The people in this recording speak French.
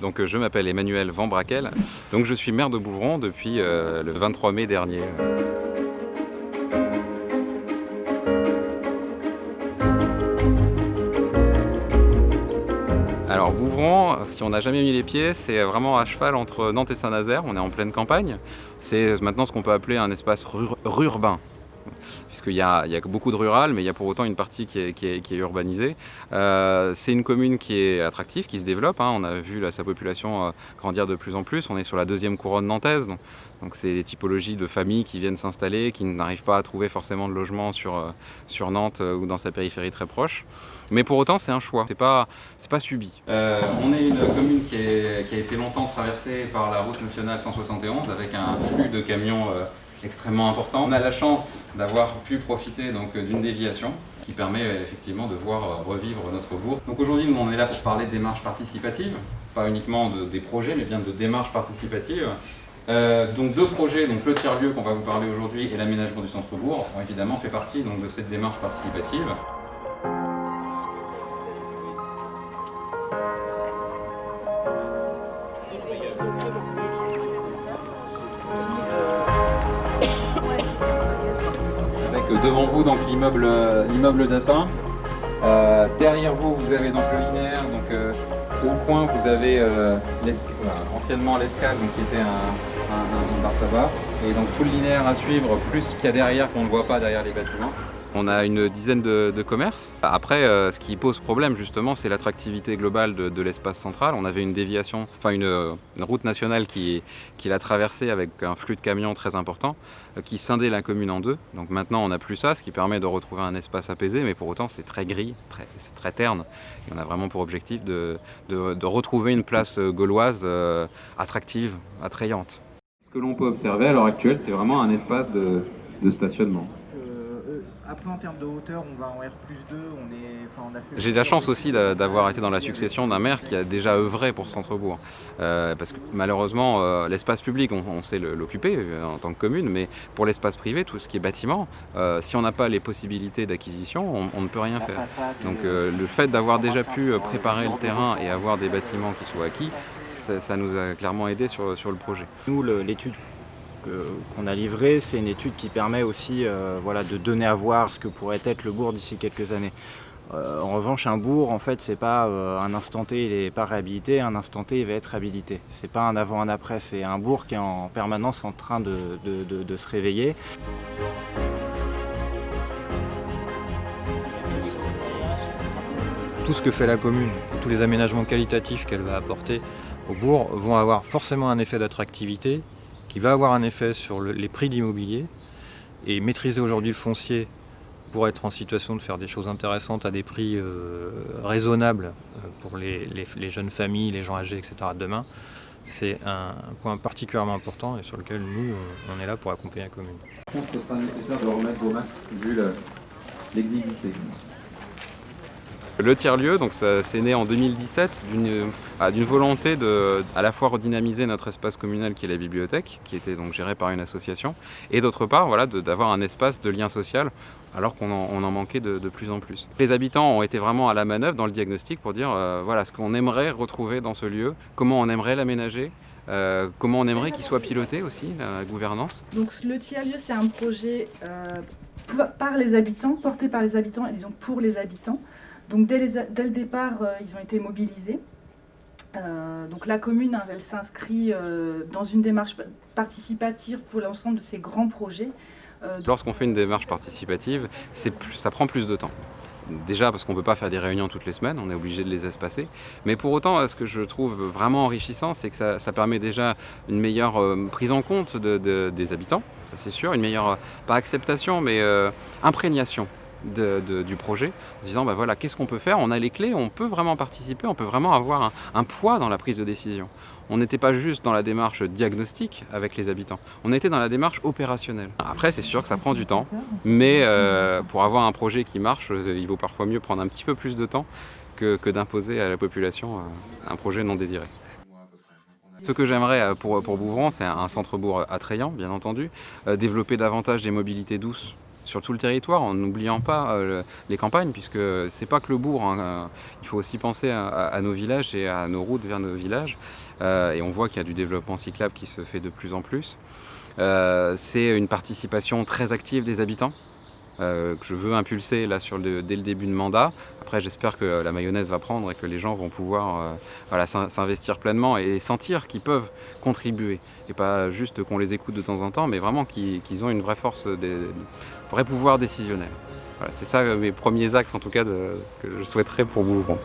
Donc je m'appelle Emmanuel Van Brakel, donc je suis maire de Bouvron depuis le 23 mai dernier. Alors Bouvron, si on n'a jamais mis les pieds, c'est vraiment à cheval entre Nantes et Saint-Nazaire, on est en pleine campagne. C'est maintenant ce qu'on peut appeler un espace rurbain. Puisqu'il y a beaucoup de rural, mais il y a pour autant une partie qui est urbanisée. C'est une commune qui est attractive, qui se développe. On a vu sa population grandir de plus en plus. On est sur la deuxième couronne nantaise. Donc c'est des typologies de familles qui viennent s'installer, qui n'arrivent pas à trouver forcément de logement sur Nantes ou dans sa périphérie très proche. Mais pour autant, c'est un choix, c'est pas subi. On est une commune qui a été longtemps traversée par la route nationale 171 avec un flux de camions extrêmement important. On a la chance d'avoir pu profiter d'une déviation qui permet effectivement de voir revivre notre bourg. Donc aujourd'hui, nous on est là pour parler de démarche participative, pas uniquement des projets, mais bien de démarche participative. Donc deux projets, donc le tiers-lieu qu'on va vous parler aujourd'hui et l'aménagement du centre-bourg, ont évidemment fait partie de cette démarche participative. Devant vous, donc l'immeuble d'Atin. Derrière vous, vous avez donc le linéaire. Donc, au coin, vous avez anciennement l'Escale, qui était un bar tabac. Et donc tout le linéaire à suivre, plus ce qu'il y a derrière qu'on ne voit pas derrière les bâtiments. On a une dizaine de commerces. Après, ce qui pose problème justement, c'est l'attractivité globale de l'espace central. On avait une déviation, une route nationale qui l'a traversée avec un flux de camions très important, qui scindait la commune en deux. Donc maintenant, on n'a plus ça, ce qui permet de retrouver un espace apaisé, mais pour autant, c'est très gris, c'est très terne. Et on a vraiment pour objectif de retrouver une place gauloise attractive, attrayante. Ce que l'on peut observer à l'heure actuelle, c'est vraiment un espace de stationnement. Après, en termes de hauteur, on va en R+2, on a fait... J'ai de la chance aussi d'avoir été dans la succession d'un maire qui a déjà œuvré pour Centre-Bourg. Parce que malheureusement, l'espace public, on sait l'occuper en tant que commune, mais pour l'espace privé, tout ce qui est bâtiment, si on n'a pas les possibilités d'acquisition, on ne peut rien faire. Donc le fait d'avoir déjà pu préparer le terrain et avoir des bâtiments qui soient acquis, ça nous a clairement aidé sur le projet. Nous, l'étude qu'on a livrée, c'est une étude qui permet aussi de donner à voir ce que pourrait être le bourg d'ici quelques années. En revanche, un bourg, en fait, c'est pas un instant T, il n'est pas réhabilité, un instant T, il va être réhabilité. C'est pas un avant, un après, c'est un bourg qui est en permanence en train de se réveiller. Tout ce que fait la commune, tous les aménagements qualitatifs qu'elle va apporter au bourg vont avoir forcément un effet d'attractivité qui va avoir un effet sur les prix d'immobilier. Et maîtriser aujourd'hui le foncier pour être en situation de faire des choses intéressantes à des prix raisonnables pour les jeunes familles, les gens âgés, etc. demain, c'est un point particulièrement important et sur lequel nous, on est là pour accompagner la commune. Par contre, ce sera nécessaire de remettre vos masques vu l'exiguïté. Le tiers-lieu, c'est né en 2017 d'une volonté de à la fois redynamiser notre espace communal qui est la bibliothèque, qui était donc gérée par une association, et d'autre part d'avoir un espace de lien social alors qu'on en manquait de plus en plus. Les habitants ont été vraiment à la manœuvre dans le diagnostic pour dire ce qu'on aimerait retrouver dans ce lieu, comment on aimerait l'aménager, comment on aimerait qu'il soit piloté aussi, la gouvernance. Donc le tiers-lieu, c'est un projet par les habitants, porté par les habitants et donc pour les habitants. Donc dès le départ, ils ont été mobilisés. Donc la commune, elle s'inscrit dans une démarche participative pour l'ensemble de ces grands projets. Lorsqu'on fait une démarche participative, ça prend plus de temps. Déjà parce qu'on ne peut pas faire des réunions toutes les semaines, on est obligé de les espacer. Mais pour autant, ce que je trouve vraiment enrichissant, c'est que ça permet déjà une meilleure prise en compte des habitants, ça c'est sûr, une meilleure, pas acceptation, mais imprégnation du projet, en disant qu'est-ce qu'on peut faire, on a les clés, on peut vraiment participer, on peut vraiment avoir un poids dans la prise de décision. On n'était pas juste dans la démarche diagnostique avec les habitants, on était dans la démarche opérationnelle. Après c'est sûr que ça prend du temps, mais pour avoir un projet qui marche, il vaut parfois mieux prendre un petit peu plus de temps que d'imposer à la population un projet non désiré. Ce que j'aimerais pour Bouvron, c'est un centre-bourg attrayant, bien entendu, développer davantage des mobilités douces sur tout le territoire, en n'oubliant pas les campagnes, puisque c'est pas que le bourg, hein, il faut aussi penser à nos villages et à nos routes vers nos villages. Et on voit qu'il y a du développement cyclable qui se fait de plus en plus. C'est une participation très active des habitants. Que je veux impulser là dès le début de mandat. Après, j'espère que la mayonnaise va prendre et que les gens vont pouvoir s'investir pleinement et sentir qu'ils peuvent contribuer. Et pas juste qu'on les écoute de temps en temps, mais vraiment qu'ils ont une vraie force, vrai pouvoir décisionnel. Voilà, c'est ça mes premiers axes en tout cas que je souhaiterais pour Bouvron.